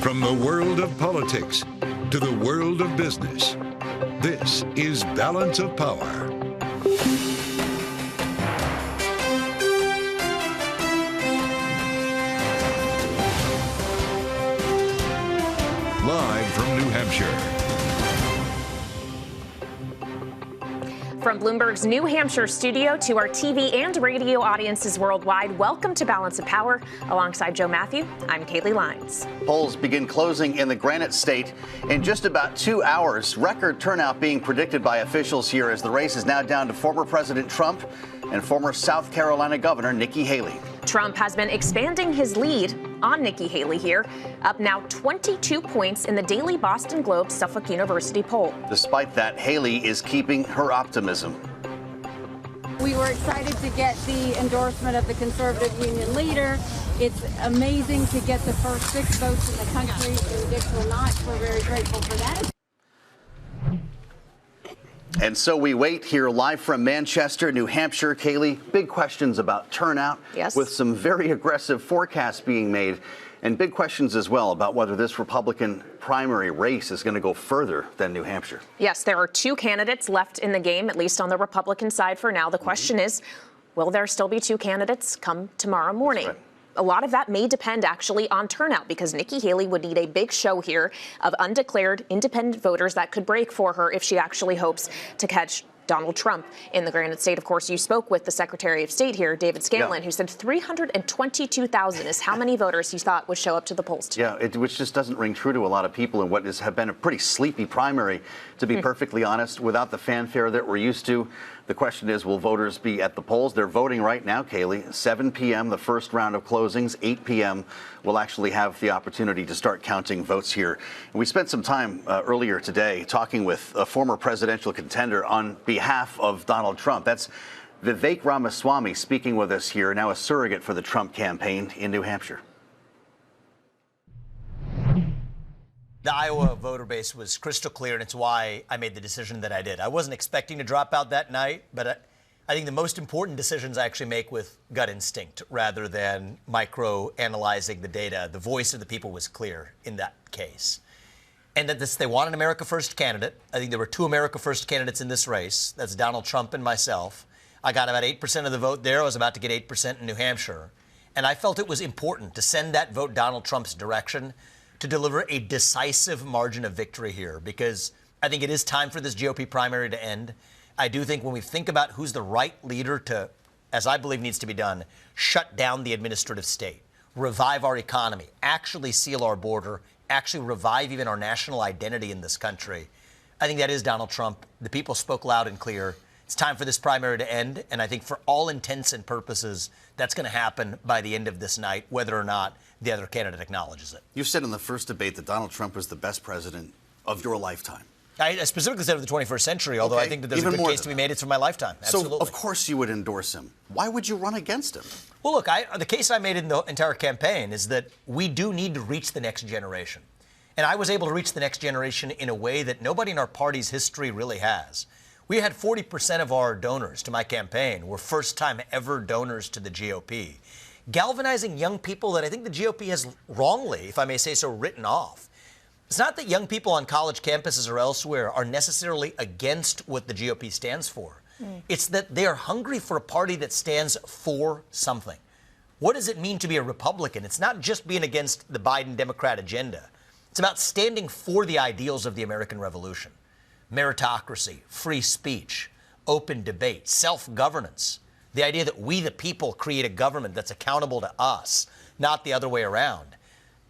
From the world of politics to the world of business, this is Balance of Power. Live from New Hampshire. From Bloomberg's New Hampshire studio to our TV and radio audiences worldwide, welcome to Balance of Power. Alongside Joe Matthew, I'm Kaylee Lyons. Polls begin closing in the Granite State in just about 2 hours. Record turnout being predicted by officials here as the race is now down to former President Trump and former South Carolina Governor Nikki Haley. Trump has been expanding his lead on Nikki Haley here, up now 22 points in the Daily Boston Globe Suffolk University poll. Despite that, Haley is keeping her optimism. We were excited to get the endorsement of the conservative union leader. It's amazing to get the first 6 votes in the country in Dixon Notch. We're very grateful for that. And so we wait here live from Manchester, New Hampshire. Kaylee, big questions about turnout, yes, with some very aggressive forecasts being made, and big questions as well about whether this Republican primary race is going to go further than New Hampshire. Yes, there are 2 candidates left in the game, at least on the Republican side for now. The question is, will there still be 2 candidates come tomorrow morning? That's right. A lot of that may depend actually on turnout, because Nikki Haley would need a big show here of undeclared independent voters that could break for her if she actually hopes to catch Donald Trump in the Granite State. Of course, you spoke with the Secretary of State here, David Scanlon, who said 322,000 is how many voters he thought would show up to the polls today. Yeah, which just doesn't ring true to a lot of people in what have been a pretty sleepy primary, to be perfectly honest, without the fanfare that we're used to. The question is, will voters be at the polls? They're voting right now, Kaylee. 7 p.m., the first round of closings. 8 p.m., we'll actually have the opportunity to start counting votes here. And we spent some time earlier today talking with a former presidential contender on behalf of Donald Trump. That's Vivek Ramaswamy speaking with us here, now a surrogate for the Trump campaign in New Hampshire. The Iowa voter base was crystal clear, and it's why I made the decision that I did. I wasn't expecting to drop out that night, but I think the most important decisions I actually make with gut instinct rather than micro-analyzing the data. The voice of the people was clear in that case. And that they want an America First candidate. I think there were 2 America First candidates in this race. That's Donald Trump and myself. I got about 8% of the vote there. I was about to get 8% in New Hampshire. And I felt it was important to send that vote Donald Trump's direction to deliver a decisive margin of victory here, because I think it is time for this GOP primary to end. I do think when we think about who's the right leader to, as I believe needs to be done, shut down the administrative state, revive our economy, actually seal our border, actually revive even our national identity in this country, I think that is Donald Trump. The people spoke loud and clear. It's time for this primary to end, and I think for all intents and purposes, that's going to happen by the end of this night, whether or not the other candidate acknowledges it. You said in the first debate that Donald Trump was the best president of your lifetime. I specifically said of the 21st century, although I think that there's even a good more case to be made. It's for my lifetime. Absolutely. So, of course, you would endorse him. Why would you run against him? Well, look, the case I made in the entire campaign is that we do need to reach the next generation. And I was able to reach the next generation in a way that nobody in our party's history really has. We had 40% of our donors to my campaign were first-time ever donors to the GOP, galvanizing young people that I think the GOP has wrongly, if I may say so, written off. It's not that young people on college campuses or elsewhere are necessarily against what the GOP stands for. It's that they are hungry for a party that stands for something. What does it mean to be a Republican? It's not just being against the Biden Democrat agenda. It's about standing for the ideals of the American Revolution. Meritocracy, free speech, open debate, self-governance. The idea that we, the people, create a government that's accountable to us, not the other way around.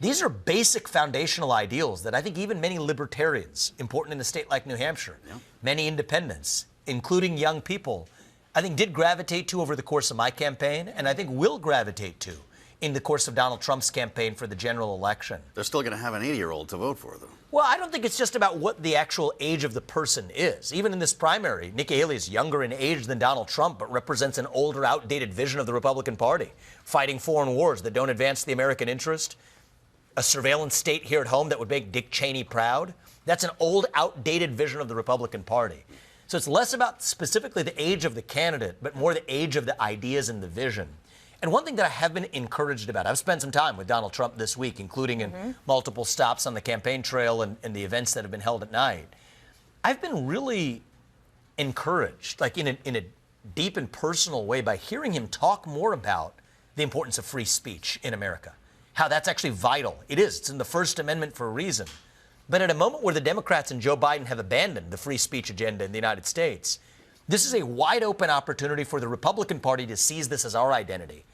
These are basic foundational ideals that I think even many libertarians, important in a state like New Hampshire, many independents, including young people, I think did gravitate to over the course of my campaign, and I think will gravitate to in the course of Donald Trump's campaign for the general election. They're still going to have an 80-year-old to vote for, though. Well, I don't think it's just about what the actual age of the person is. Even in this primary, Nikki Haley is younger in age than Donald Trump, but represents an older, outdated vision of the Republican Party, fighting foreign wars that don't advance the American interest, a surveillance state here at home that would make Dick Cheney proud. That's an old, outdated vision of the Republican Party. So it's less about specifically the age of the candidate, but more the age of the ideas and the vision. And one thing that I have been encouraged about, I've spent some time with Donald Trump this week, including in multiple stops on the campaign trail and the events that have been held at night. I've been really encouraged, like in a deep and personal way, by hearing him talk more about the importance of free speech in America, how that's actually vital. It is. It's in the First Amendment for a reason. But at a moment where the Democrats and Joe Biden have abandoned the free speech agenda in the United States, this is a wide open opportunity for the Republican Party to seize this as our identity.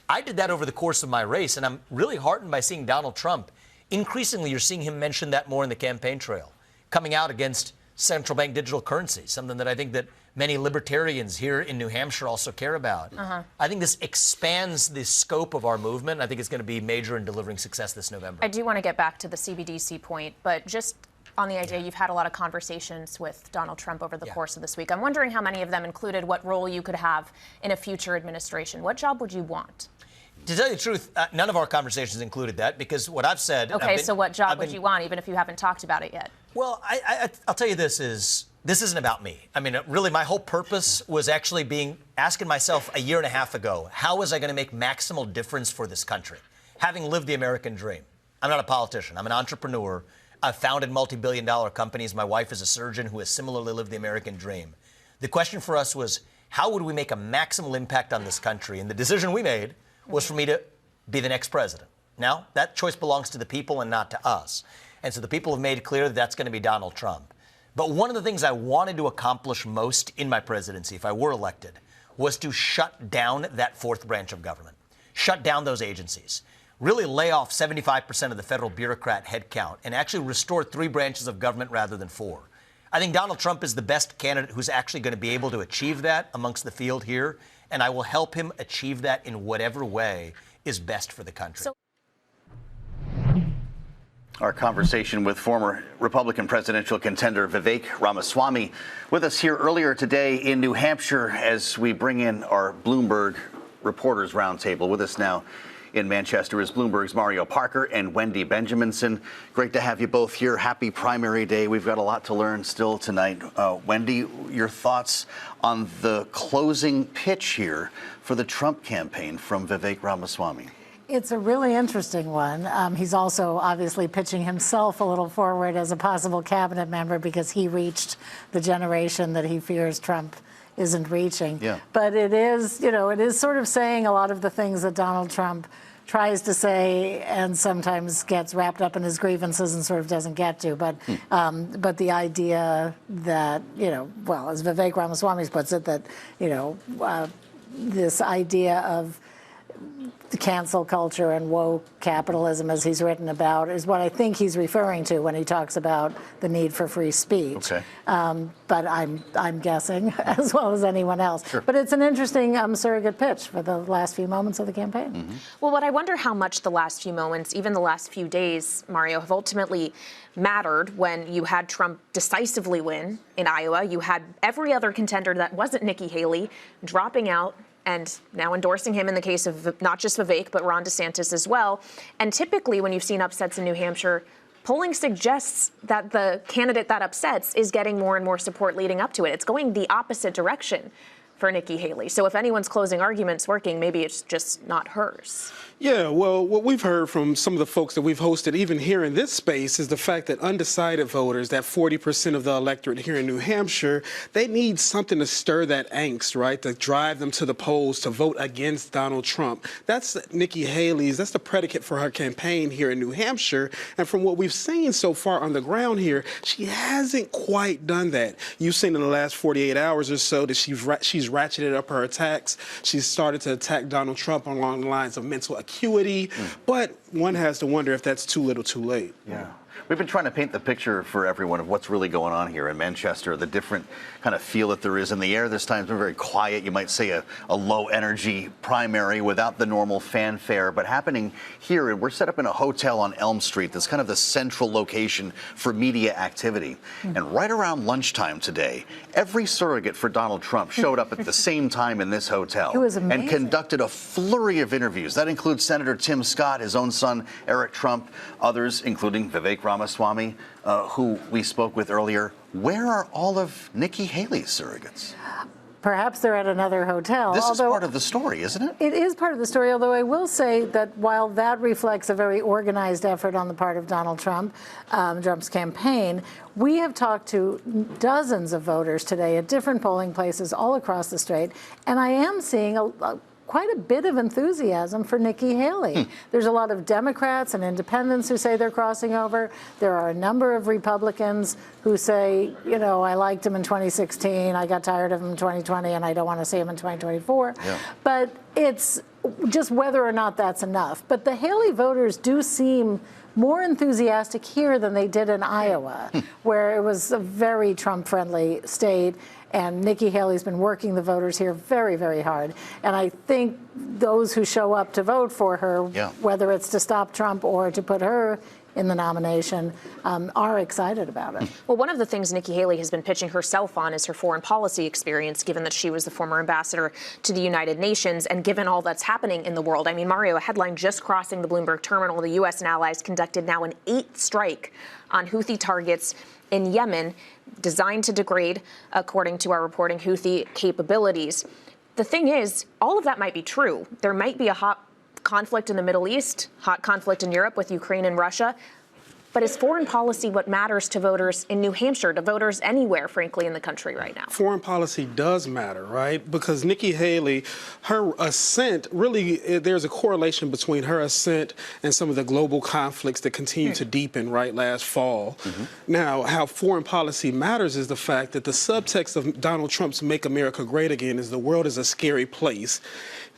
I did that over the course of my race, and I'm really heartened by seeing Donald Trump. Increasingly, you're seeing him mention that more in the campaign trail, coming out against central bank digital currency, something that I think that many libertarians here in New Hampshire also care about. I think this expands the scope of our movement. I think it's going to be major in delivering success this November. I do want to get back to the CBDC point, but just on the idea, you've had a lot of conversations with Donald Trump over the course of this week. I'm wondering how many of them included what role you could have in a future administration. What job would you want? To tell you the truth, none of our conversations included that, because what I've said... Okay, so what job would you want, even if you haven't talked about it yet? Well, I'll tell you this isn't about me. I mean, really, my whole purpose was actually asking myself a year and a half ago, how was I going to make maximal difference for this country? Having lived the American dream. I'm not a politician. I'm an entrepreneur. I've founded multi-billion-dollar companies. My wife is a surgeon who has similarly lived the American dream. The question for us was, how would we make a maximal impact on this country? And the decision we made was for me to be the next president. Now, that choice belongs to the people and not to us. And so the people have made clear that that's going to be Donald Trump. But one of the things I wanted to accomplish most in my presidency, if I were elected, was to shut down that fourth branch of government, shut down those agencies, really lay off 75% of the federal bureaucrat headcount, and actually restore 3 branches of government rather than 4. I think Donald Trump is the best candidate who's actually going to be able to achieve that amongst the field here, and I will help him achieve that in whatever way is best for the country. Our conversation with former Republican presidential contender Vivek Ramaswamy with us here earlier today in New Hampshire as we bring in our Bloomberg Reporters Roundtable. With us now in Manchester is Bloomberg's Mario Parker and Wendy Benjaminson. Great to have you both here. Happy primary day. We've got a lot to learn still tonight. Wendy, your thoughts on the closing pitch here for the Trump campaign from Vivek Ramaswamy? It's a really interesting one. He's also obviously pitching himself a little forward as a possible cabinet member because he reached the generation that he fears Trump isn't reaching. Yeah. But it is, it is sort of saying a lot of the things that Donald Trump tries to say and sometimes gets wrapped up in his grievances and sort of doesn't get to. But the idea that, well, as Vivek Ramaswamy puts it, that, this idea of the cancel culture and woke capitalism, as he's written about, is what I think he's referring to when he talks about the need for free speech. Okay. But I'm guessing as well as anyone else. Sure. But it's an interesting surrogate pitch for the last few moments of the campaign. Mm-hmm. Well, what I wonder how much the last few moments, even the last few days, Mario, have ultimately mattered when you had Trump decisively win in Iowa. You had every other contender that wasn't Nikki Haley dropping out and now endorsing him in the case of not just Vivek, but Ron DeSantis as well. And typically when you've seen upsets in New Hampshire, polling suggests that the candidate that upsets is getting more and more support leading up to it. It's going the opposite direction for Nikki Haley. So if anyone's closing argument's working, maybe it's just not hers. Yeah, well, what we've heard from some of the folks that we've hosted, even here in this space, is the fact that undecided voters, that 40% of the electorate here in New Hampshire, they need something to stir that angst, right, to drive them to the polls to vote against Donald Trump. That's Nikki Haley's, that's the predicate for her campaign here in New Hampshire. And from what we've seen so far on the ground here, she hasn't quite done that. You've seen in the last 48 hours or so that she's ratcheted up her attacks. She's started to attack Donald Trump along the lines of mental acuity, but one has to wonder if that's too little too late. Yeah. We've been trying to paint the picture for everyone of what's really going on here in Manchester, the different kind of feel that there is in the air this time. It's been very quiet. You might say a low-energy primary without the normal fanfare, but happening here, and we're set up in a hotel on Elm Street that's kind of the central location for media activity. And right around lunchtime today, every surrogate for Donald Trump showed up at the same time in this hotel. It was amazing. And conducted a flurry of interviews. That includes Senator Tim Scott, his own son, Eric Trump, others, including Vivek Ramaswamy, who we spoke with earlier. Where are all of Nikki Haley's surrogates? Perhaps they're at another hotel. This is part of the story, isn't it? It is part of the story, although I will say that while that reflects a very organized effort on the part of Donald Trump, Trump's campaign, we have talked to dozens of voters today at different polling places all across the state, and I am seeing quite a bit of enthusiasm for Nikki Haley. There's a lot of Democrats and independents who say they're crossing over. There are a number of Republicans who say, you know, I liked him in 2016, I got tired of him in 2020, and I don't want to see him in 2024. Yeah. But it's just whether or not that's enough. But the Haley voters do seem more enthusiastic here than they did in Iowa, where it was a very Trump-friendly state. And Nikki Haley's been working the voters here very, very hard. And I think those who show up to vote for her, whether it's to stop Trump or to put her in the nomination, are excited about it. Well, one of the things Nikki Haley has been pitching herself on is her foreign policy experience, given that she was the former ambassador to the United Nations, and given all that's happening in the world. I mean, Mario, a headline just crossing the Bloomberg terminal, the U.S. and allies conducted now an 8th strike on Houthi targets in Yemen, designed to degrade, according to our reporting, Houthi capabilities. The thing is, all of that might be true. There might be a hot conflict in the Middle East, hot conflict in Europe with Ukraine and Russia. But is foreign policy what matters to voters in New Hampshire, to voters anywhere, frankly, in the country right now? Foreign policy does matter, right? Because Nikki Haley, her assent, really, there's a correlation between her assent and some of the global conflicts that continue to deepen, right, last fall. Now, how foreign policy matters is the fact that the subtext of Donald Trump's Make America Great Again is the world is a scary place.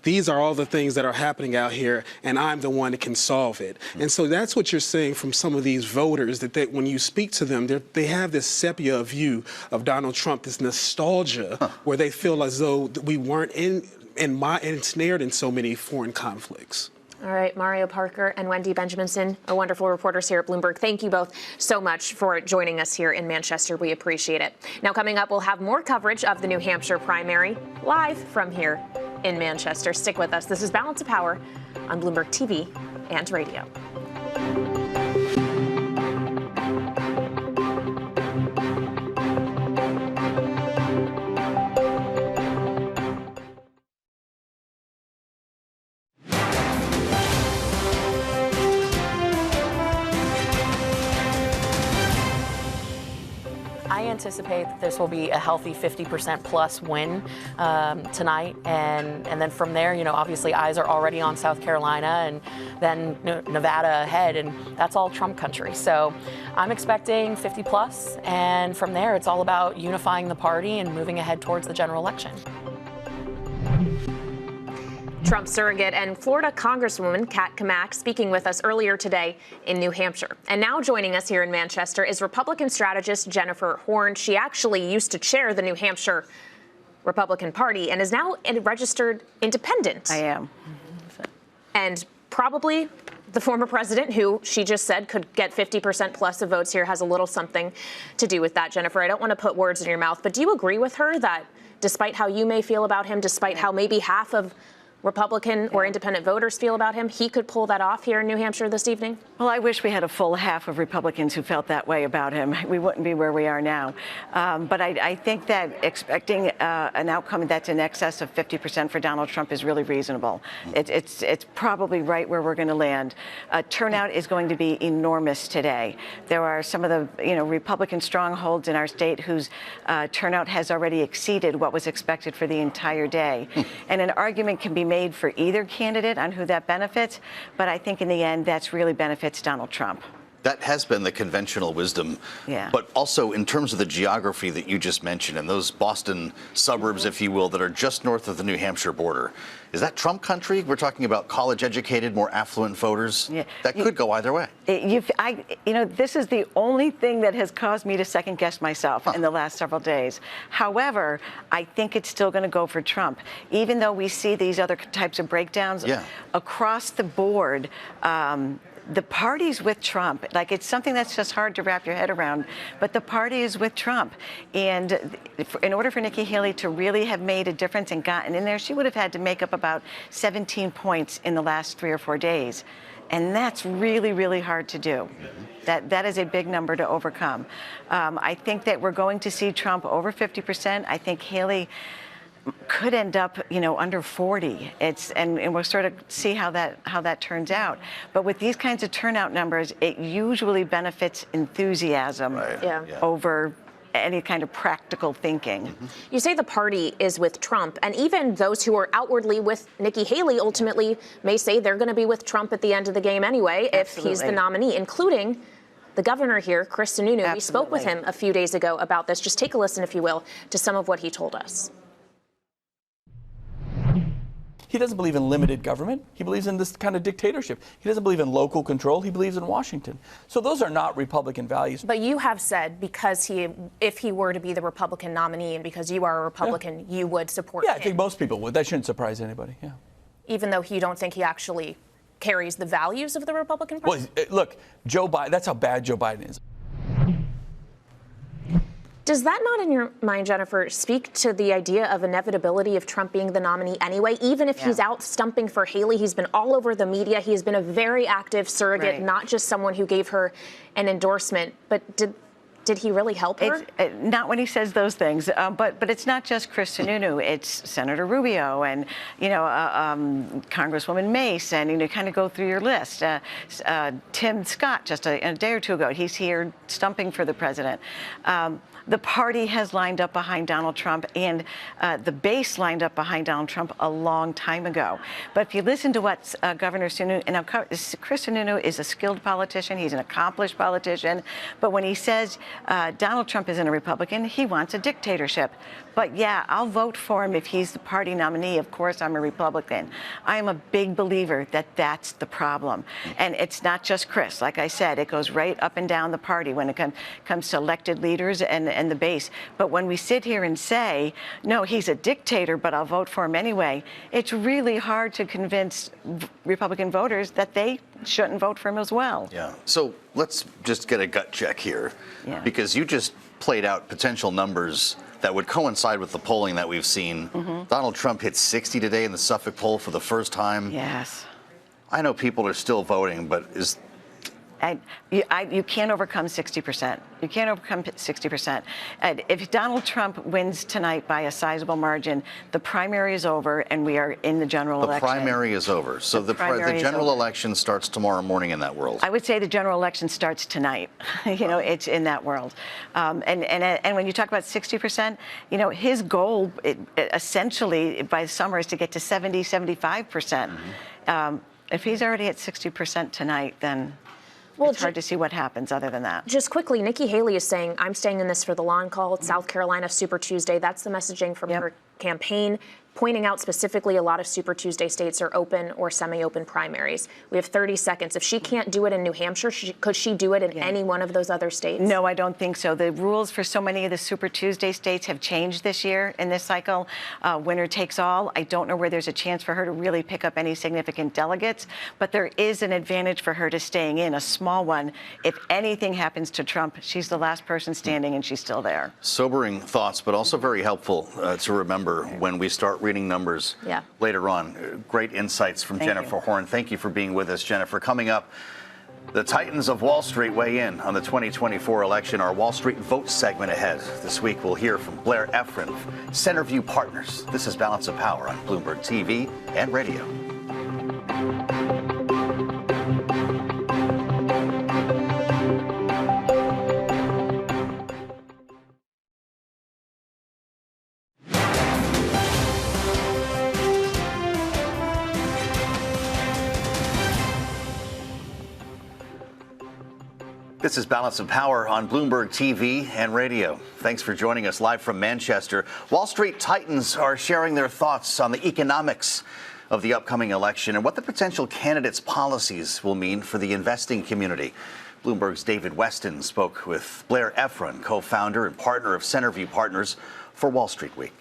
These are all the things that are happening out here, and I'm the one that can solve it. And so that's what you're seeing from some of these voters, that when you speak to them, they have this sepia view of Donald Trump, this nostalgia, where they feel as though we weren't ensnared in so many foreign conflicts. All right, Mario Parker and Wendy Benjaminson, our wonderful reporters here at Bloomberg. Thank you both so much for joining us here in Manchester. We appreciate it. Now, coming up, we'll have more coverage of the New Hampshire primary live from here in Manchester. Stick with us. This is Balance of Power on Bloomberg TV and radio. I anticipate that this will be a healthy 50% plus win tonight. And then from there, you know, obviously eyes are already on South Carolina and then Nevada ahead, and that's all Trump country. So I'm expecting 50 plus. And from there, it's all about unifying the party and moving ahead towards the general election. Trump surrogate and Florida Congresswoman Kat Cammack speaking with us earlier today in New Hampshire. And now joining us here in Manchester is Republican strategist Jennifer Horn. She actually used to chair the New Hampshire Republican Party and is now a registered independent. I am. And probably the former president, who she just said could get 50% plus of votes here, has a little something to do with that. Jennifer, I don't want to put words in your mouth, but do you agree with her that despite how you may feel about him, despite how maybe half of Republican or independent voters feel about him, he could pull that off here in New Hampshire this evening? Well, I wish we had a full half of Republicans who felt that way about him. We wouldn't be where we are now. But I think that expecting an outcome that's in excess of 50% for Donald Trump is really reasonable. It's probably right where we're going to land. Turnout is going to be enormous today. There are some of the Republican strongholds in our state whose turnout has already exceeded what was expected for the entire day. And an argument can be made for either candidate on who that benefits, but I think in the end, that's really benefits Donald Trump. That has been the conventional wisdom. Yeah. But also in terms of the geography that you just mentioned and those Boston suburbs, if you will, that are just north of the New Hampshire border, is that Trump country? We're talking about college-educated, more affluent voters. Yeah. That could go either way. This is the only thing that has caused me to second-guess myself in the last several days. However, I think it's still going to go for Trump, even though we see these other types of breakdowns across the board. The party's with Trump. Like, it's something that's just hard to wrap your head around, but the party is with Trump. And in order for Nikki Haley to really have made a difference and gotten in there, she would have had to make up about 17 points in the last 3 or 4 days. And that's really, really hard to do. That is a big number to overcome. I think that we're going to see Trump over 50%. I think Haley could end up, under 40. And we'll sort of see how that turns out. But with these kinds of turnout numbers, it usually benefits enthusiasm over any kind of practical thinking. You say the party is with Trump, and even those who are outwardly with Nikki Haley ultimately may say they're going to be with Trump at the end of the game anyway, if he's the nominee, including the governor here, Chris Anunu. We spoke with him a few days ago about this. Just take a listen, if you will, to some of what he told us. He doesn't believe in limited government. He believes in this kind of dictatorship. He doesn't believe in local control. He believes in Washington. So those are not Republican values. But you have said because if he were to be the Republican nominee and because you are a Republican, you would support him. Yeah, I think most people would. That shouldn't surprise anybody. Yeah. Even though you don't think he actually carries the values of the Republican Party? Well, look, Joe Biden, that's how bad Joe Biden is. Does that not, in your mind, Jennifer, speak to the idea of inevitability of Trump being the nominee anyway? Even if he's out stumping for Haley, he's been all over the media. He has been a very active surrogate, not just someone who gave her an endorsement. But did he really help her? Not when he says those things, but it's not just Chris Anunu. It's Senator Rubio and Congresswoman Mace, and kind of go through your list. Tim Scott just a day or two ago, he's here stumping for the president. The party has lined up behind Donald Trump, and the base lined up behind Donald Trump a long time ago. But if you listen to what Governor Sununu, and Chris Anunu is a skilled politician, he's an accomplished politician, but when he says Donald Trump isn't a Republican, he wants a dictatorship. But yeah, I'll vote for him if he's the party nominee. Of course, I'm a Republican. I am a big believer that that's the problem. And it's not just Chris. Like I said, it goes right up and down the party when it comes to elected leaders and the base. But when we sit here and say, no, he's a dictator, but I'll vote for him anyway, it's really hard to convince Republican voters that they shouldn't vote for him as well. Yeah. So let's just get a gut check here, because you just played out potential numbers that would coincide with the polling that we've seen. Donald Trump hit 60 today in the Suffolk poll for the first time. Yes. I know people are still voting, but you can't overcome 60%. You can't overcome 60%. And if Donald Trump wins tonight by a sizable margin, the primary is over and we are in the general election. The primary is over. So the general election starts tomorrow morning in that world. I would say the general election starts tonight. It's in that world. And when you talk about 60%, his goal essentially by the summer is to get to 70, 75%. If he's already at 60% tonight, then it's hard to see what happens other than that. Just quickly, Nikki Haley is saying, I'm staying in this for the long haul. It's South Carolina Super Tuesday. That's the messaging from her campaign, pointing out specifically a lot of Super Tuesday states are open or semi-open primaries. We have 30 seconds. If she can't do it in New Hampshire, could she do it in any one of those other states? No, I don't think so. The rules for so many of the Super Tuesday states have changed this year in this cycle. Winner takes all. I don't know where there's a chance for her to really pick up any significant delegates, but there is an advantage for her to staying in, a small one. If anything happens to Trump, she's the last person standing and she's still there. Sobering thoughts, but also very helpful to remember when we start reading numbers later on. Great insights from Jennifer Horn. Thank you for being with us, Jennifer. Coming up, the Titans of Wall Street weigh in on the 2024 election. Our Wall Street Vote segment ahead. This week, we'll hear from Blair Efron of Centerview Partners. This is Balance of Power on Bloomberg TV and radio. This is Balance of Power on Bloomberg TV and radio. Thanks for joining us live from Manchester. Wall Street Titans are sharing their thoughts on the economics of the upcoming election and what the potential candidates' policies will mean for the investing community. Bloomberg's David Weston spoke with Blair Efron, co-founder and partner of Centerview Partners, for Wall Street Week.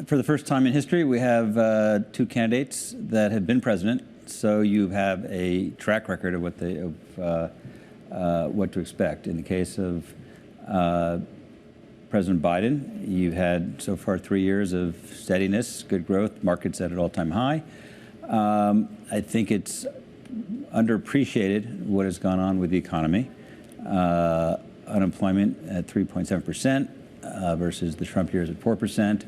For the first time in history, we have two candidates that have been president. So you have a track record of what to expect. In the case of President Biden, you've had so far 3 years of steadiness, good growth, markets at an all-time high. I think it's underappreciated what has gone on with the economy. Unemployment at 3.7% versus the Trump years at 4%.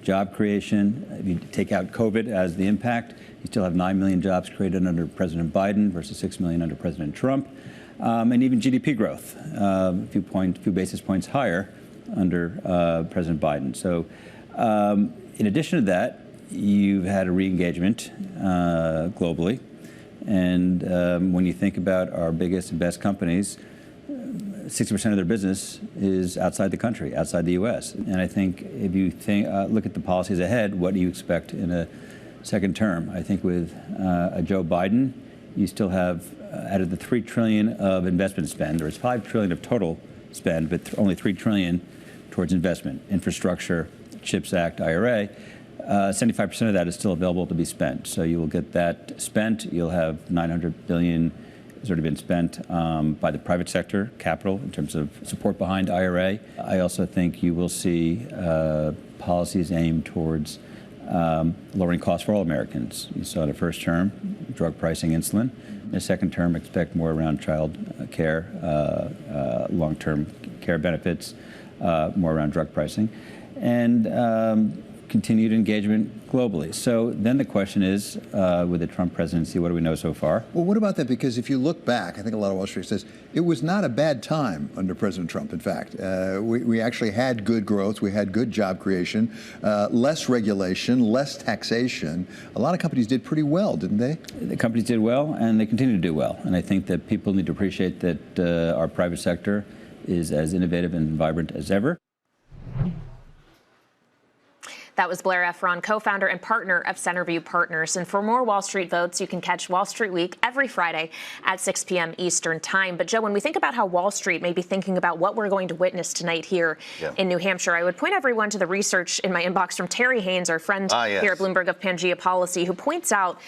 job creation. If you take out COVID as the impact, you still have 9 million jobs created under President Biden versus 6 million under President Trump. And even GDP growth, a few basis points higher under President Biden. So in addition to that, you've had a re-engagement globally. And when you think about our biggest and best companies, 60% of their business is outside the country, outside the U.S. And I think if you look at the policies ahead, what do you expect in a second term? I think with Joe Biden, you still have, out of the $3 trillion of investment spend, there's $5 trillion of total spend, but only $3 trillion towards investment, infrastructure, CHIPS Act, IRA. 75% of that is still available to be spent. So you will get that spent. You'll have $900 billion has already been spent by the private sector, capital, in terms of support behind IRA. I also think you will see policies aimed towards lowering costs for all Americans. You saw in the first term, drug pricing, insulin. In the second term, expect more around child care, long-term care benefits, more around drug pricing, and continued engagement globally. So then the question is, with the Trump presidency, what do we know so far? Well, what about that? Because if you look back, I think a lot of Wall Street says it was not a bad time under President Trump. In fact, we actually had good growth. We had good job creation, less regulation, less taxation. A lot of companies did pretty well, didn't they? The companies did well, and they continue to do well. And I think that people need to appreciate that our private sector is as innovative and vibrant as ever. That was Blair Efron, co-founder and partner of Centerview Partners. And for more Wall Street votes, you can catch Wall Street Week every Friday at 6 p.m. Eastern Time. But, Joe, when we think about how Wall Street may be thinking about what we're going to witness tonight here in New Hampshire, I would point everyone to the research in my inbox from Terry Haynes, our friend here at Bloomberg of Pangea Policy, who points out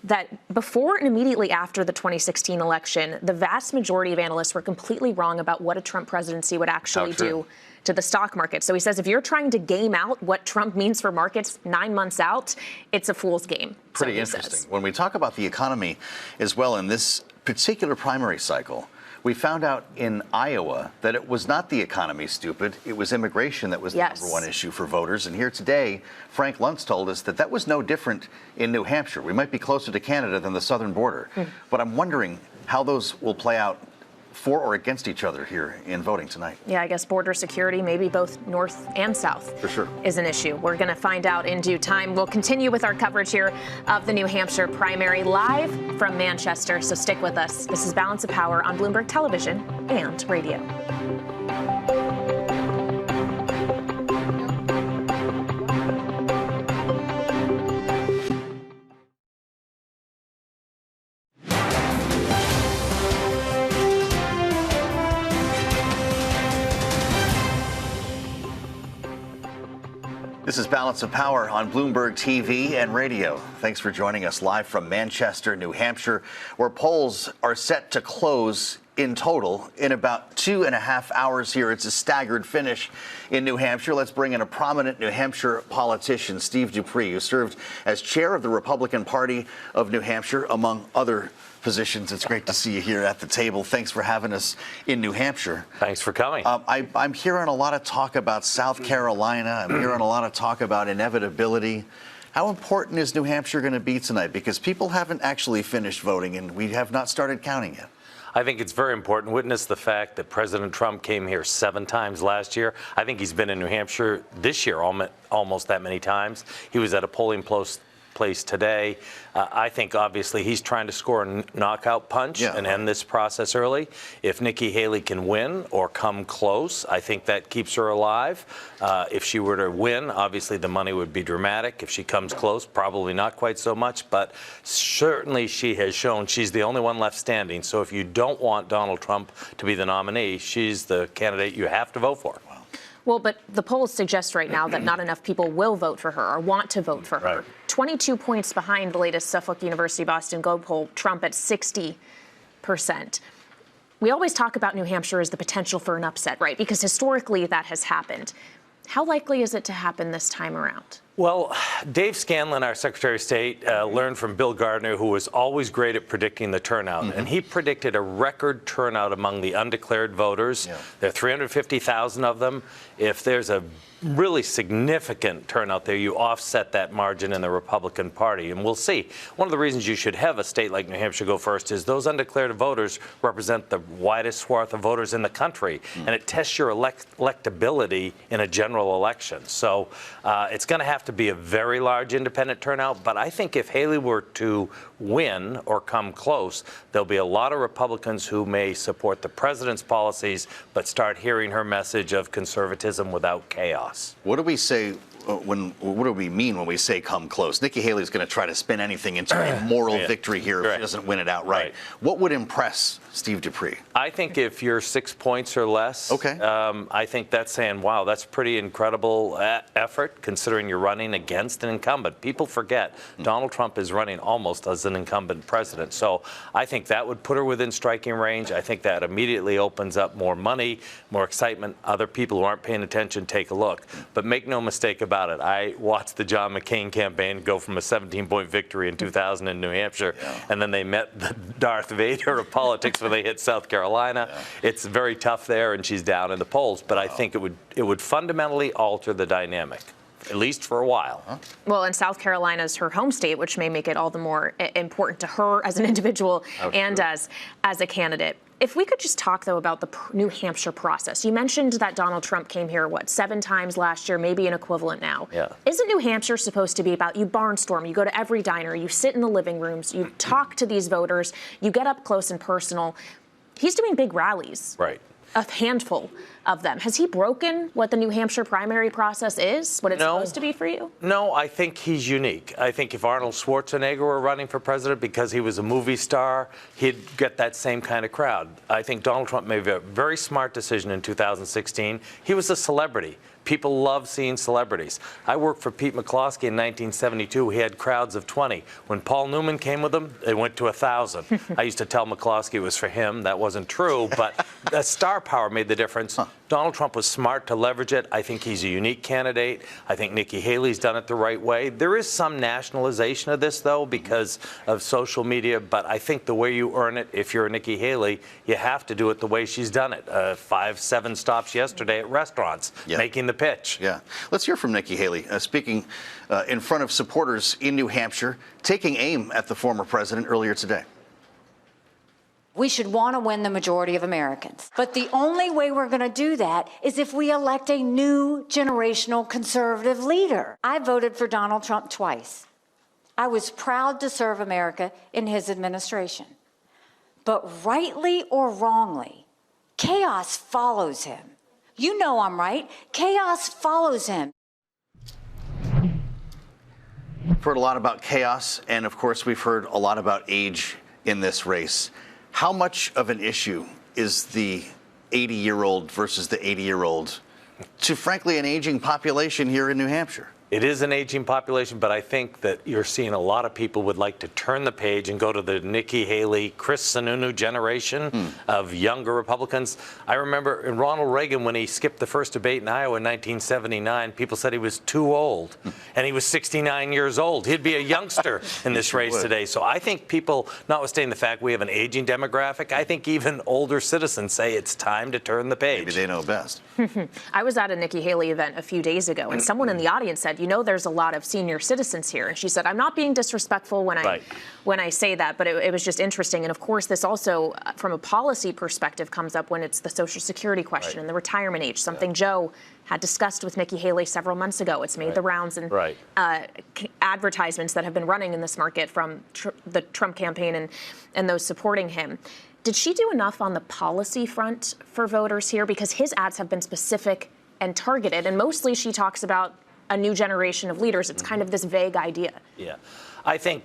that before and immediately after the 2016 election, the vast majority of analysts were completely wrong about what a Trump presidency would actually do to the stock market. So he says if you're trying to game out what Trump means for markets 9 months out, it's a fool's game. Pretty interesting. When we talk about the economy as well in this particular primary cycle, we found out in Iowa that it was not the economy, stupid. It was immigration that was the number one issue for voters. And here today, Frank Luntz told us that that was no different in New Hampshire. We might be closer to Canada than the southern border. But I'm wondering how those will play out for or against each other here in voting tonight. Yeah, I guess border security, maybe both north and south, for sure, is an issue. We're going to find out in due time. We'll continue with our coverage here of the New Hampshire primary live from Manchester, so stick with us. This is Balance of Power on Bloomberg Television and Radio. This is Balance of Power on Bloomberg TV and Radio. Thanks for joining us live from Manchester, New Hampshire, where polls are set to close in total in about 2.5 hours here. It's a staggered finish in New Hampshire. Let's bring in a prominent New Hampshire politician, Steve Dupri, who served as chair of the Republican Party of New Hampshire, among other positions. It's great to see you here at the table. Thanks for having us in New Hampshire. Thanks for coming. I'm hearing a lot of talk about South Carolina. I'm hearing a lot of talk about inevitability. How important is New Hampshire going to be tonight? Because people haven't actually finished voting and we have not started counting yet. I think it's very important. Witness the fact that President Trump came here 7 times last year. I think he's been in New Hampshire this year almost that many times. He was at a polling place today. I think obviously he's trying to score a knockout punch and end this process early. If Nikki Haley can win or come close, I think that keeps her alive. If she were to win, obviously the money would be dramatic. If she comes close, probably not quite so much, but certainly she has shown she's the only one left standing. So if you don't want Donald Trump to be the nominee, she's the candidate you have to vote for. Well, but the polls suggest right now that not enough people will vote for her or want to vote for her. 22 points behind the latest Suffolk University Boston Globe poll, Trump at 60%. We always talk about New Hampshire as the potential for an upset, right? Because historically that has happened. How likely is it to happen this time around? Well, Dave Scanlon, our Secretary of State, learned from Bill Gardner, who was always great at predicting the turnout. And he predicted a record turnout among the undeclared voters. Yeah. There are 350,000 of them. If there's a really significant turnout there, you offset that margin in the Republican Party. And we'll see. One of the reasons you should have a state like New Hampshire go first is those undeclared voters represent the widest swath of voters in the country. And it tests your electability in a general election. So it's going to have to be a very large independent turnout. But I think if Haley were to win or come close, there'll be a lot of Republicans who may support the president's policies, but start hearing her message of conservatism without chaos. What do we say what do we mean when we say come close? Nikki Haley is going to try to spin anything into a moral victory here if she doesn't win it outright. What would impress Steve Duprey? I think if you're 6 points or less, I think that's saying, wow, that's pretty incredible effort considering you're running against an incumbent. People forget Donald Trump is running almost as an incumbent president. So I think that would put her within striking range. I think that immediately opens up more money, more excitement. Other people who aren't paying attention take a look. But make no mistake about it. I watched the John McCain campaign go from a 17-point victory in 2000 in New Hampshire, and then they met the Darth Vader of politics when they hit South Carolina. It's very tough there, and she's down in the polls. But I think it would fundamentally alter the dynamic, at least for a while. Well, and South Carolina is her home state, which may make it all the more important to her as an individual and as a candidate. If we could just talk, though, about the New Hampshire process. You mentioned that Donald Trump came here, 7 times last year, maybe an equivalent now. Yeah. Isn't New Hampshire supposed to be about you barnstorm, you go to every diner, you sit in the living rooms, you talk to these voters, you get up close and personal? He's doing big rallies. Right. A handful of them. Has he broken what the New Hampshire primary process is, what it's supposed to be for you? No, I think he's unique. I think if Arnold Schwarzenegger were running for president because he was a movie star, he'd get that same kind of crowd. I think Donald Trump made a very smart decision in 2016. He was a celebrity. People love seeing celebrities. I worked for Pete McCloskey in 1972. He had crowds of 20. When Paul Newman came with him, they went to 1,000. I used to tell McCloskey it was for him. That wasn't true, but the star power made the difference. Donald Trump was smart to leverage it. I think he's a unique candidate. I think Nikki Haley's done it the right way. There is some nationalization of this, though, because of social media, but I think the way you earn it, if you're Nikki Haley, you have to do it the way she's done it. 5-7 stops yesterday at restaurants, making the pitch. Yeah. Let's hear from Nikki Haley, speaking in front of supporters in New Hampshire, taking aim at the former president earlier today. We should want to win the majority of Americans. But the only way we're going to do that is if we elect a new generational conservative leader. I voted for Donald Trump twice. I was proud to serve America in his administration. But rightly or wrongly, chaos follows him. You know I'm right. Chaos follows him. We've heard a lot about chaos, and of course, we've heard a lot about age in this race. How much of an issue is the 80-year-old versus the 80-year-old to, frankly, an aging population here in New Hampshire? It is an aging population, but I think that you're seeing a lot of people would like to turn the page and go to the Nikki Haley, Chris Anunu generation of younger Republicans. I remember in Ronald Reagan, when he skipped the first debate in Iowa in 1979, people said he was too old, and he was 69 years old. He'd be a youngster in this race today. So I think people, notwithstanding the fact we have an aging demographic, I think even older citizens say it's time to turn the page. Maybe they know best. I was at a Nikki Haley event a few days ago, and someone in the audience said, you know, there's a lot of senior citizens here. And she said, I'm not being disrespectful when I say that, but it was just interesting. And of course, this also, from a policy perspective, comes up when it's the Social Security question and the retirement age, something Joe had discussed with Nikki Haley several months ago. It's made the rounds in advertisements that have been running in this market from the Trump campaign and those supporting him. Did she do enough on the policy front for voters here? Because his ads have been specific and targeted, and mostly she talks about a new generation of leaders. It's kind of this vague idea. Yeah. I think,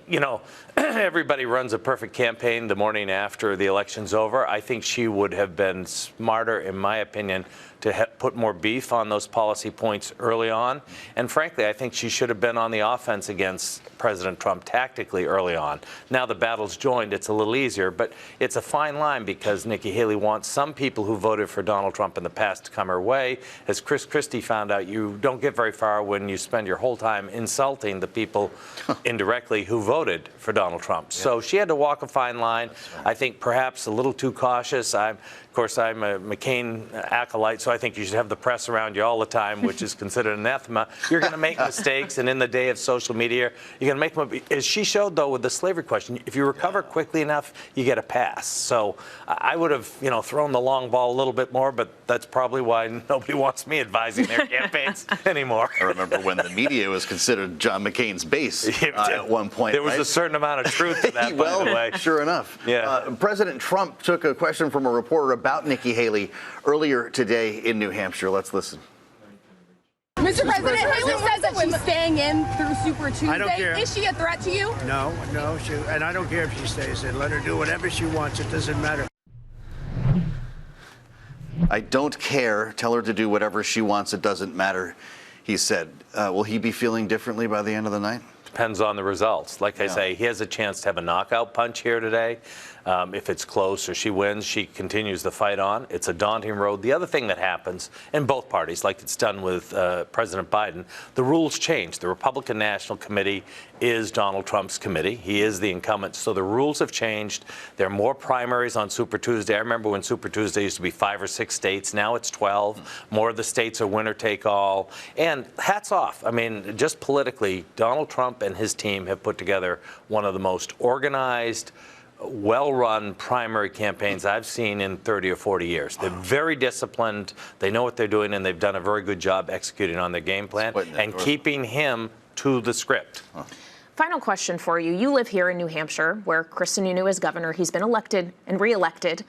everybody runs a perfect campaign the morning after the election's over. I think she would have been smarter, in my opinion, to put more beef on those policy points early on. And frankly, I think she should have been on the offense against President Trump tactically early on. Now the battle's joined, it's a little easier, but it's a fine line because Nikki Haley wants some people who voted for Donald Trump in the past to come her way. As Chris Christie found out, you don't get very far when you spend your whole time insulting the people indirectly who voted for Donald Trump. Yeah. So she had to walk a fine line. Right. I think perhaps a little too cautious. Of course, I'm a McCain acolyte, so I think you should have the press around you all the time, which is considered anathema. You're going to make mistakes, and in the day of social media, you're going to make them. As she showed, though, with the slavery question, if you recover quickly enough, you get a pass. So I would have, thrown the long ball a little bit more, but that's probably why nobody wants me advising their campaigns anymore. I remember when the media was considered John McCain's base at one point. There was a certain amount of truth to that, by the way. Sure enough. Yeah. President Trump took a question from a reporter about Nikki Haley earlier today in New Hampshire. Let's listen. Mr. President, Haley says that she's staying in through Super Tuesday. I don't care. Is she a threat to you? No, and I don't care if she stays in. Let her do whatever she wants. It doesn't matter. I don't care. Tell her to do whatever she wants. It doesn't matter, he said. Will he be feeling differently by the end of the night? Depends on the results. Like I say, he has a chance to have a knockout punch here today. If it's close or she wins, she continues the fight on. It's a daunting road. The other thing that happens in both parties, like it's done with President Biden, the rules change. The Republican National Committee is Donald Trump's committee. He is the incumbent. So the rules have changed. There are more primaries on Super Tuesday. I remember when Super Tuesday used to be 5 or 6 states. Now it's 12. More of the states are winner take all. And hats off. I mean, just politically, Donald Trump and his team have put together one of the most organized, well-run primary campaigns I've seen in 30 or 40 years. They're very disciplined. They know what they're doing, and they've done a very good job executing on their game plan and keeping him to the script. Final question for you. You live here in New Hampshire, where Chris Anunu is governor. He's been elected and re-elected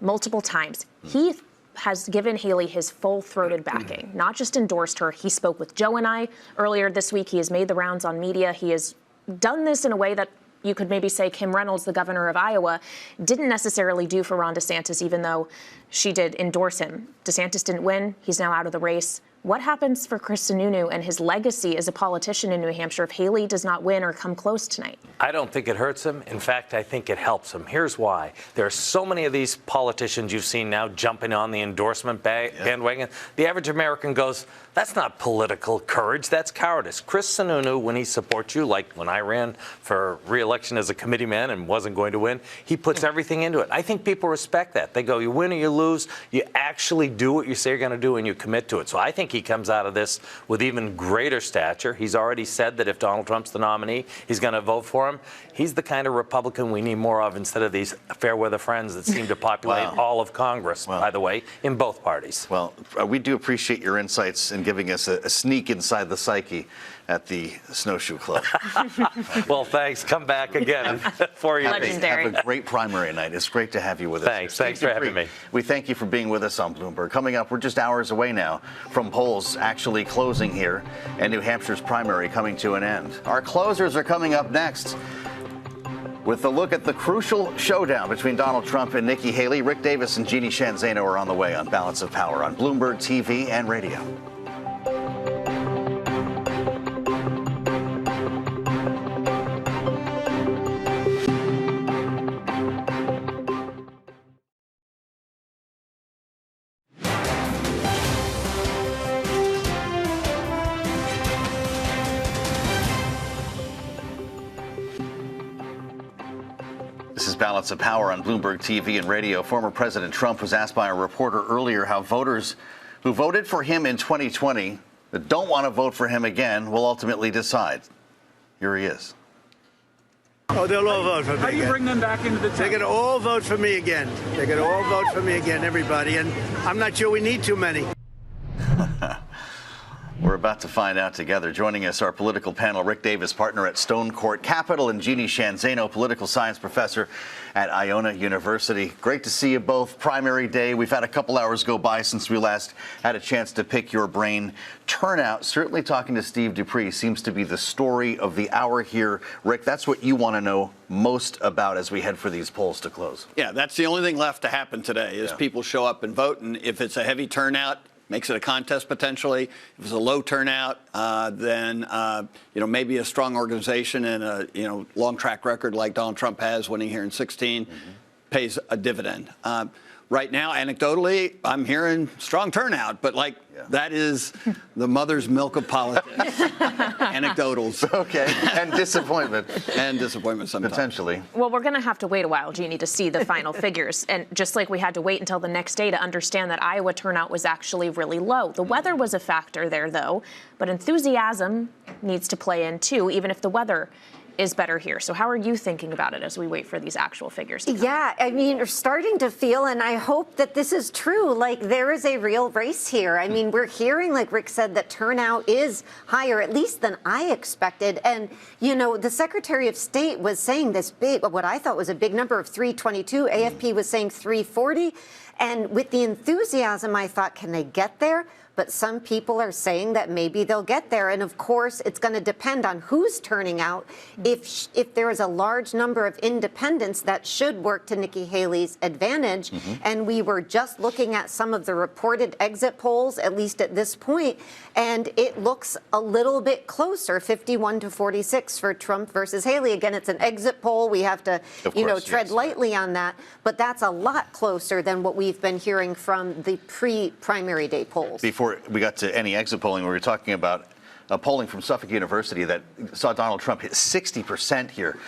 multiple times. He has given Haley his full-throated backing, not just endorsed her. He spoke with Joe and I earlier this week. He has made the rounds on media. He has done this in a way that you could maybe say Kim Reynolds, the governor of Iowa, didn't necessarily do for Ron DeSantis, even though she did endorse him. DeSantis didn't win. He's now out of the race. What happens for Chris Anunu and his legacy as a politician in New Hampshire if Haley does not win or come close tonight? I don't think it hurts him. In fact, I think it helps him. Here's why. There are so many of these politicians you've seen now jumping on the endorsement bandwagon. The average American goes, that's not political courage, that's cowardice. Chris Sununu, when he supports you, like when I ran for re-election as a committee man and wasn't going to win, he puts everything into it. I think people respect that. They go, you win or you lose, you actually do what you say you're going to do and you commit to it. So I think he comes out of this with even greater stature. He's already said that if Donald Trump's the nominee, he's going to vote for him. He's the kind of Republican we need more of instead of these fair weather friends that seem to populate all of Congress, by the way, in both parties. Well, we do appreciate your insights and giving us a sneak inside the psyche at the Snowshoe Club. Well, thanks. Come back again for you. Legendary. Have a great primary night. It's great to have you with us. Thanks for having me. We thank you for being with us on Bloomberg. Coming up, we're just hours away now from polls actually closing here and New Hampshire's primary coming to an end. Our closers are coming up next with a look at the crucial showdown between Donald Trump and Nikki Haley. Rick Davis and Jeannie Shanzano are on the way on Balance of Power on Bloomberg TV and radio. This is Balance of Power on Bloomberg TV and radio. Former President Trump was asked by a reporter earlier how voters who voted for him in 2020 that don't want to vote for him again will ultimately decide. Here he is. Oh, they'll all vote for me. How do you bring them back into the tent? They're going to all vote for me again. They're going to all vote for me again, everybody. And I'm not sure we need too many. We're about to find out together. Joining us, our political panel, Rick Davis, partner at Stone Court Capital, and Jeannie Shanzano, political science professor at Iona University. Great to see you both. Primary day. We've had a couple hours go by since we last had a chance to pick your brain. Turnout, certainly talking to Steve Duprey, seems to be the story of the hour here. Rick, that's what you want to know most about as we head for these polls to close. Yeah, that's the only thing left to happen today is people show up and vote. And if it's a heavy turnout, makes it a contest potentially. If it's a low turnout, then maybe a strong organization and a long track record like Donald Trump has winning here in 16 pays a dividend. Right now, anecdotally, I'm hearing strong turnout, but that is the mother's milk of politics. Anecdotals. Okay, and disappointment. And disappointment sometimes. Potentially. Well, we're going to have to wait a while, Jeannie, to see the final figures. And just like we had to wait until the next day to understand that Iowa turnout was actually really low. The weather was a factor there, though, but enthusiasm needs to play in, too, even if the weather is better here. So how are you thinking about it as we wait for these actual figures to come? Yeah, I mean, we're starting to feel, and I hope that this is true, like there is a real race here. I mean, we're hearing, like Rick said, that turnout is higher, at least than I expected. And, the Secretary of State was saying this big, what I thought was a big number of 322. AFP was saying 340. And with the enthusiasm, I thought, can they get there? But some people are saying that maybe they'll get there. And of course, it's going to depend on who's turning out. If there is a large number of independents, that should work to Nikki Haley's advantage. And we were just looking at some of the reported exit polls, at least at this point, and it looks a little bit closer, 51 to 46 for Trump versus Haley. Again, it's an exit poll. We have to, tread lightly on that. But that's a lot closer than what we've been hearing from the pre-primary day polls. Before we got to any exit polling, we were talking about polling from Suffolk University that saw Donald Trump hit 60% here.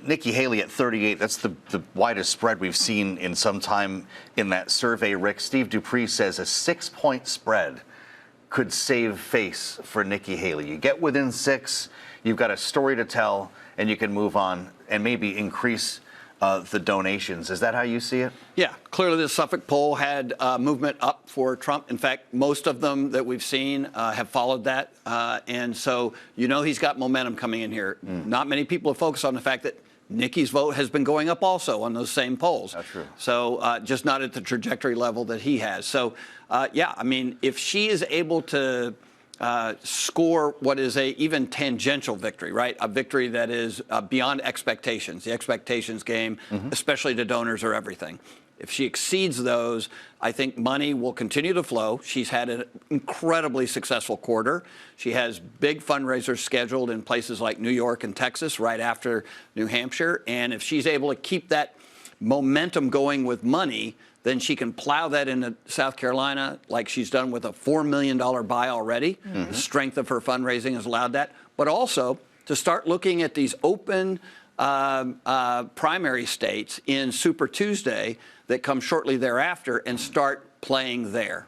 Nikki Haley at 38. That's the widest spread we've seen in some time in that survey, Rick. Steve Duprey says a 6-point spread could save face for Nikki Haley. You get within 6, you've got a story to tell, and you can move on and maybe increase the donations. Is that how you see it? Yeah, clearly the Suffolk poll had movement up for Trump. In fact, most of them that we've seen have followed that. And so, he's got momentum coming in here. Not many people have focused on the fact that Nikki's vote has been going up also on those same polls. That's true. So just not at the trajectory level that he has. So, if she is able to score what is a even tangential victory, right? A victory that is beyond expectations. The expectations game, especially to donors, are everything. If she exceeds those, I think money will continue to flow. She's had an incredibly successful quarter. She has big fundraisers scheduled in places like New York and Texas right after New Hampshire. And if she's able to keep that momentum going with money, then she can plow that into South Carolina like she's done with a $4 million buy already. The strength of her fundraising has allowed that. But also to start looking at these open primary states in Super Tuesday that come shortly thereafter and start playing there.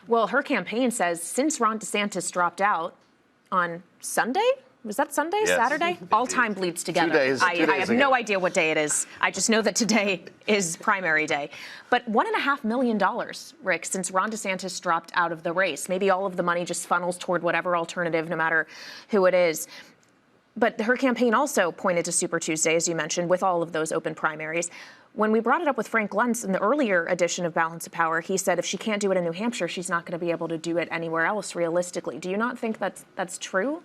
Well, her campaign says since Ron DeSantis dropped out on Sunday, was that Sunday, Yes. Saturday? All time bleeds together. 2 days. I have ago. no idea what day it is. I just know that today is primary day. But $1.5 million, Rick, since Ron DeSantis dropped out of the race. Maybe all of the money just funnels toward whatever alternative, no matter who it is. But her campaign also pointed to Super Tuesday, as you mentioned, with all of those open primaries. When we brought it up with Frank Luntz in the earlier edition of Balance of Power, he said if she can't do it in New Hampshire, she's not going to be able to do it anywhere else realistically. Do you not think that's true?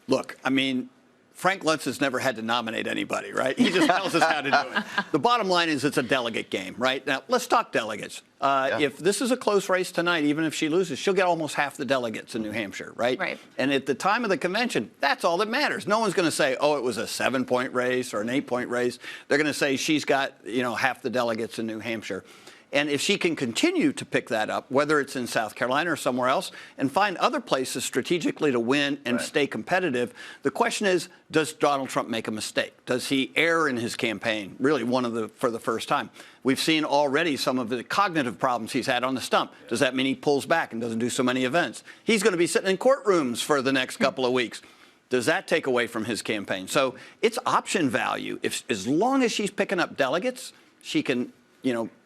Look, I mean, Frank Luntz has never had to nominate anybody, right? He just tells us how to do it. The bottom line is it's a delegate game, right? Now, let's talk delegates. If this is a close race tonight, even if she loses, she'll get almost half the delegates in New Hampshire, right? Right. And at the time of the convention, that's all that matters. No one's going to say, oh, it was a 7-point race or an 8-point race. They're going to say she's got, half the delegates in New Hampshire. And if she can continue to pick that up, whether it's in South Carolina or somewhere else, and find other places strategically to win and stay competitive, the question is, does Donald Trump make a mistake? Does he err in his campaign? Really, for the first time. We've seen already some of the cognitive problems he's had on the stump. Does that mean he pulls back and doesn't do so many events? He's going to be sitting in courtrooms for the next couple of weeks. Does that take away from his campaign? So it's option value. As long as she's picking up delegates, she can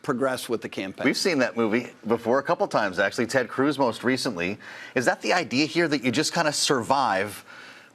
progress with the campaign. We've seen that movie before a couple times, actually. Ted Cruz most recently. Is that the idea here, that you just kind of survive,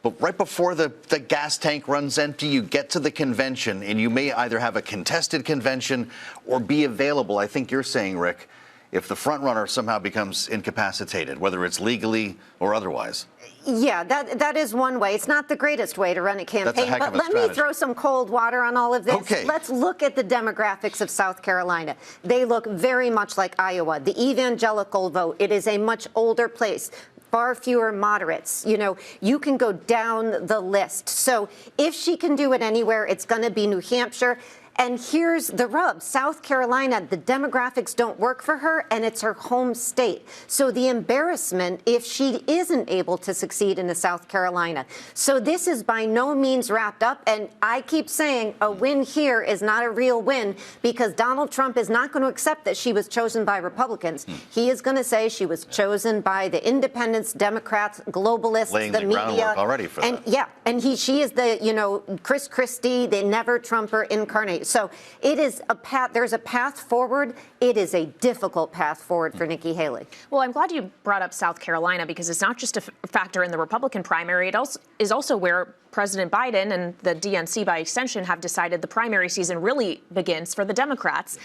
but right before the gas tank runs empty, you get to the convention, and you may either have a contested convention or be available, I think you're saying, Rick, if the front runner somehow becomes incapacitated, whether it's legally or otherwise? Yeah, that is one way. It's not the greatest way to run a campaign, but let me throw some cold water on all of this. Okay. Let's look at the demographics of South Carolina. They look very much like Iowa. The evangelical vote, it is a much older place. Far fewer moderates. You can go down the list. So if she can do it anywhere, it's going to be New Hampshire. And here's the rub. South Carolina, the demographics don't work for her, and it's her home state. So the embarrassment if she isn't able to succeed in the South Carolina. So this is by no means wrapped up. And I keep saying a win here is not a real win, because Donald Trump is not going to accept that she was chosen by Republicans. He is going to say she was chosen by the independents, Democrats, globalists, laying the the media. groundwork already for and that. Yeah, and she is the, Chris Christie, the never Trumper incarnate. So it is a path. There's a path forward. It is a difficult path forward for Nikki Haley. Well, I'm glad you brought up South Carolina, because it's not just a factor in the Republican primary. It is also where President Biden and the DNC, by extension, have decided the primary season really begins for the Democrats.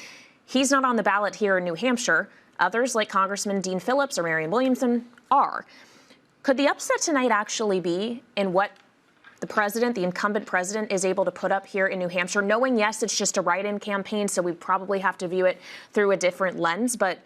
He's not on the ballot here in New Hampshire. Others, like Congressman Dean Phillips or Marianne Williamson, are. Could the upset tonight actually be in what the incumbent president, is able to put up here in New Hampshire, knowing, yes, it's just a write-in campaign, so we probably have to view it through a different lens, but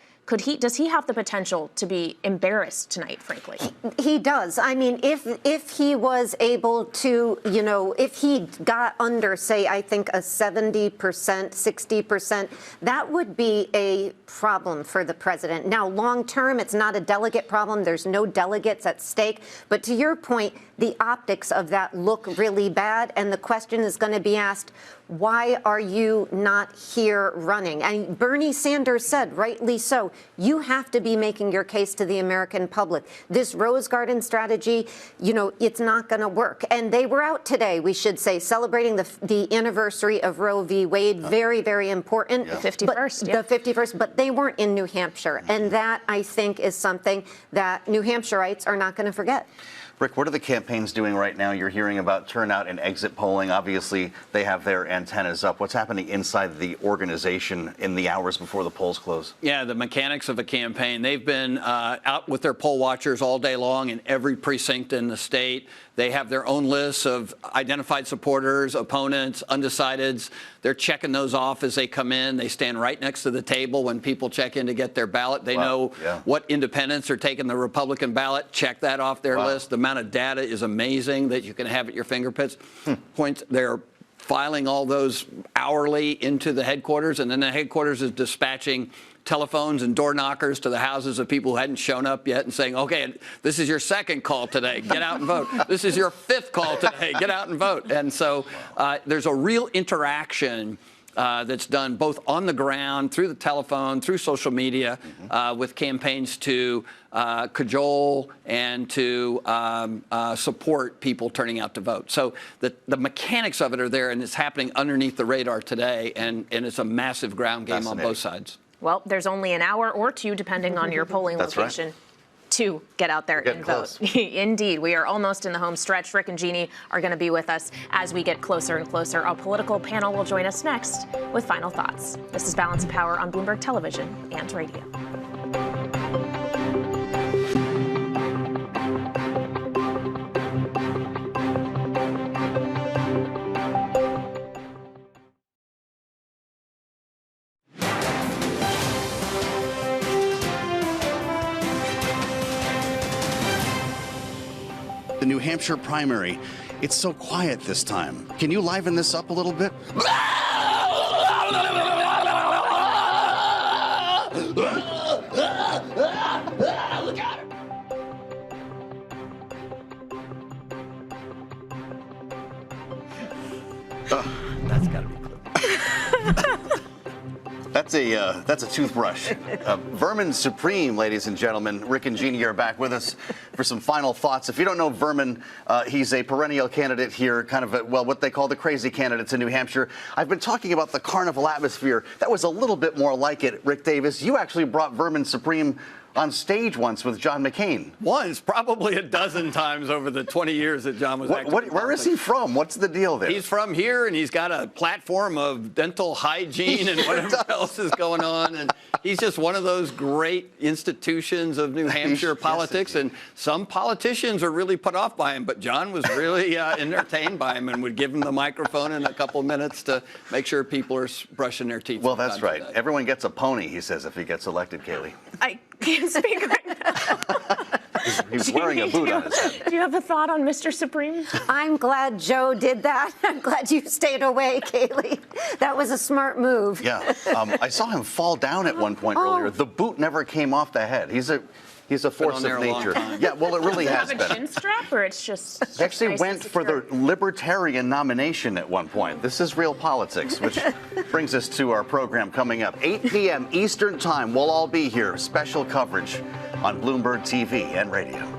does he have the potential to be embarrassed tonight, frankly? He does. I mean, if he was able to, if he got under, say, I think a 70%, 60%, that would be a problem for the president. Now, long term, it's not a delegate problem. There's no delegates at stake. But to your point, the optics of that look really bad. And the question is going to be asked, why are you not here running? And Bernie Sanders said, rightly so, you have to be making your case to the American public. This Rose Garden strategy, it's not going to work. And they were out today, we should say, celebrating the anniversary of Roe v. Wade. Very, very important. The 51st. The 51st, but they weren't in New Hampshire. And that, I think, is something that New Hampshireites are not going to forget. Rick, what are the campaigns doing right now? You're hearing about turnout and exit polling. Obviously, they have their antennas up. What's happening inside the organization in the hours before the polls close? Yeah, the mechanics of a campaign. They've been out with their poll watchers all day long in every precinct in the state. They have their own lists of identified supporters, opponents, undecideds. They're checking those off as they come in. They stand right next to the table when people check in to get their ballot. They know what independents are taking the Republican ballot. Check that off their list. The amount of data is amazing that you can have at your fingertips. Points. They're filing all those hourly into the headquarters, and then the headquarters is dispatching telephones and door knockers to the houses of people who hadn't shown up yet and saying, okay, this is your second call today. Get out and vote. This is your fifth call today. Get out and vote. And so there's a real interaction that's done both on the ground, through the telephone, through social media, with campaigns to cajole and to support people turning out to vote. So the mechanics of it are there, and it's happening underneath the radar today, and it's a massive ground game on both sides. Well, there's only an hour or two, depending on your polling location, to get out there and vote. Indeed. We are almost in the home stretch. Rick and Jeannie are going to be with us as we get closer and closer. Our political panel will join us next with final thoughts. This is Balance of Power on Bloomberg Television and Radio. The New Hampshire primary. It's so quiet this time. Can you liven this up a little bit? Look at her. That's got to be clear. That's a toothbrush. Vermin Supreme, ladies and gentlemen. Rick and Jeannie are back with us for some final thoughts. If you don't know Vermin, he's a perennial candidate here, kind of what they call the crazy candidates in New Hampshire. I've been talking about the carnival atmosphere. That was a little bit more like it, Rick Davis. You actually brought Vermin Supreme on stage once with John McCain. Once, probably a dozen times over the 20 years that John was active. Where is he from? What's the deal there? He's from here, and he's got a platform of dental hygiene and whatever else is going on. And he's just one of those great institutions of New Hampshire politics. And some politicians are really put off by him, but John was really entertained by him and would give him the microphone in a couple minutes to make sure people are brushing their teeth. Well, that's right. Everyone gets a pony, he says, if he gets elected, Kaylee. I can't speak right now. He's wearing a boot on his head. Do you have a thought on Mr. Supreme? I'm glad Joe did that. I'm glad you stayed away, Kaylee. That was a smart move. Yeah. I saw him fall down at one point earlier. The boot never came off the head. He's a force of nature. Yeah, well, it really has been. Does it have a chin strap, or it's just... They actually nice went for the Libertarian nomination at one point. This is real politics, which brings us to our program coming up. 8 p.m. Eastern Time. We'll all be here. Special coverage on Bloomberg TV and radio.